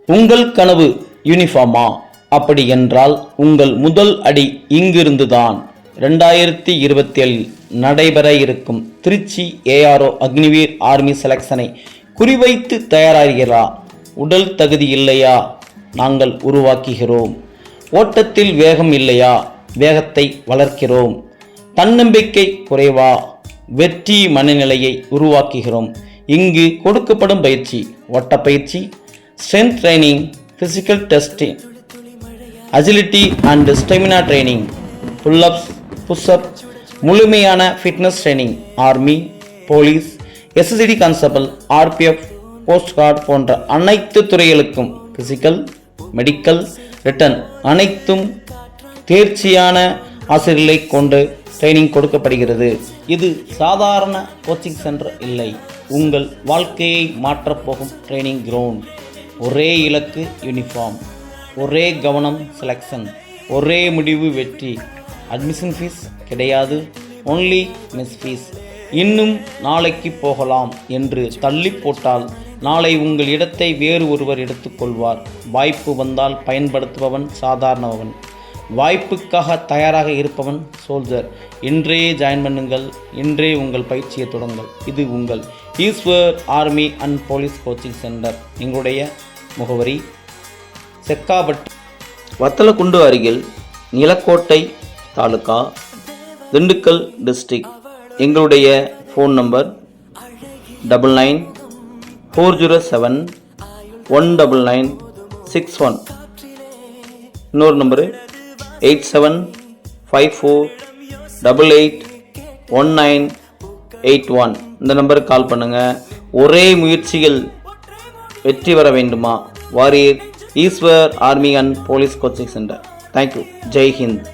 உங்கள் கனவு யூனிஃபார்மா? அப்படி என்றால் உங்கள் முதல் அடி இங்கிருந்துதான். 2027 நடைபெற இருக்கும் திருச்சி ஏஆர்ஓ அக்னிவீர் ஆர்மி செலக்ஷனை குறிவைத்து தயாராகிறா? உடல் தகுதி இல்லையா? நாங்கள் உருவாக்குகிறோம். ஓட்டத்தில் வேகம் இல்லையா? வேகத்தை வளர்க்கிறோம். தன்னம்பிக்கை குறைவா? வெற்றி மனநிலையை உருவாக்குகிறோம். இங்கு கொடுக்கப்படும் பயிற்சி: ஓட்டப்பயிற்சி, strength training, physical testing, agility and stamina training, pullups, pushup, முழுமையான fitness training, army, police, SST constable, RPF, post guard போன்ற அனைத்து துறைகளுக்கும் பிசிக்கல், மெடிக்கல், ரிட்டன் அனைத்தும் தேர்ச்சியான ஆசிரியர்களை கொண்டு ட்ரைனிங் கொடுக்கப்படுகிறது. இது சாதாரண கோச்சிங் சென்டர் இல்லை, உங்கள் வாழ்க்கையை மாற்றப்போகும் ட்ரைனிங் கிரவுண்ட். ஒரே இலக்கு யூனிஃபார்ம், ஒரே கவனம் செலக்ஷன், ஒரே முடிவு வெற்றி. அட்மிஷன் ஃபீஸ் கிடையாது, ஒன்லி மிஸ் ஃபீஸ். இன்னும் நாளைக்கு போகலாம் என்று தள்ளி போட்டால் நாளை உங்கள் இடத்தை வேறு ஒருவர் எடுத்துக்கொள்வார். வாய்ப்பு வந்தால் பயன்படுத்துபவன் சாதாரணவன், வாய்ப்புக்காக தயாராக இருப்பவன் சோல்ஜர். இன்றே ஜாயின் பண்ணுங்கள், இன்றே உங்கள் பயிற்சியை தொடங்குங்கள். இது உங்கள் Eswar army and police coaching centre. எங்களுடைய முகவரி: செக்காபட்டி, வத்தலக்குண்டு அருகில், நிலக்கோட்டை தாலுகா, திண்டுக்கல் டிஸ்ட்ரிக்ட். எங்களுடைய ஃபோன் நம்பர் 9994071996. இன்னொரு நம்பரு 8754881981. இந்த நம்பருக்கு கால் பண்ணுங்கள். ஒரே முயற்சிகள் வெற்றி பெற வேண்டுமா? Warrior Eswar army and police coaching centre. Thank you. Jai Hind.